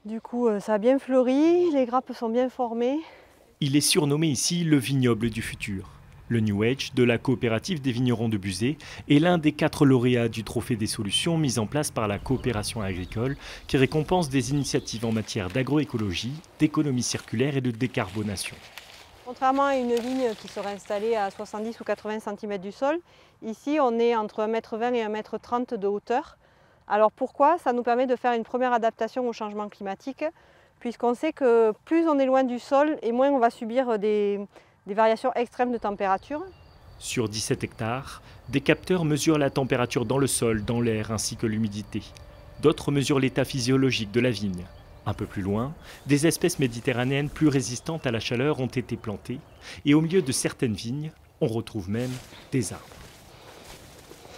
Du coup, ça a bien fleuri, les grappes sont bien formées. Il est surnommé ici le vignoble du futur. Le New Age de la coopérative des vignerons de Buzet est l'un des 4 lauréats du trophée des solutions mis en place par la coopération agricole qui récompense des initiatives en matière d'agroécologie, d'économie circulaire et de décarbonation. Contrairement à une vigne qui serait installée à 70 ou 80 cm du sol, ici on est entre 1,20 m et 1,30 m de hauteur. Alors pourquoi? Ça nous permet de faire une première adaptation au changement climatique, puisqu'on sait que plus on est loin du sol et moins on va subir des variations extrêmes de température. Sur 17 hectares, des capteurs mesurent la température dans le sol, dans l'air ainsi que l'humidité. D'autres mesurent l'état physiologique de la vigne. Un peu plus loin, des espèces méditerranéennes plus résistantes à la chaleur ont été plantées et au milieu de certaines vignes, on retrouve même des arbres.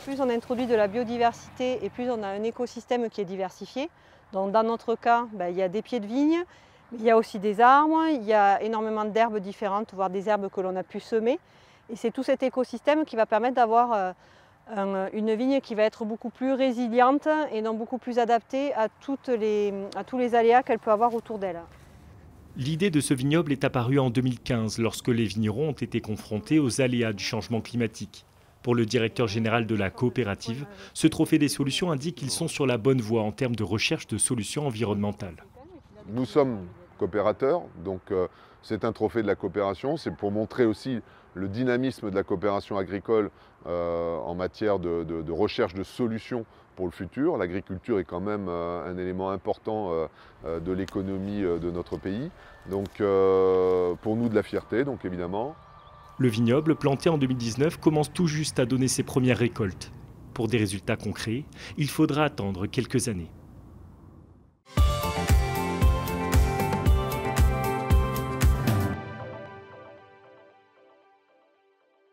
Plus on introduit de la biodiversité et plus on a un écosystème qui est diversifié. Donc dans notre cas, il y a des pieds de vigne, mais il y a aussi des arbres, il y a énormément d'herbes différentes, voire des herbes que l'on a pu semer. Et c'est tout cet écosystème qui va permettre d'avoir une vigne qui va être beaucoup plus résiliente et donc beaucoup plus adaptée à tous les aléas qu'elle peut avoir autour d'elle. L'idée de ce vignoble est apparue en 2015 lorsque les vignerons ont été confrontés aux aléas du changement climatique. Pour le directeur général de la coopérative, ce trophée des solutions indique qu'ils sont sur la bonne voie en termes de recherche de solutions environnementales. Nous sommes coopérateurs, donc c'est un trophée de la coopération. C'est pour montrer aussi le dynamisme de la coopération agricole en matière de recherche de solutions pour le futur. L'agriculture est quand même un élément important de l'économie de notre pays. Donc pour nous de la fierté, donc évidemment. Le vignoble, planté en 2019, commence tout juste à donner ses premières récoltes. Pour des résultats concrets, il faudra attendre quelques années.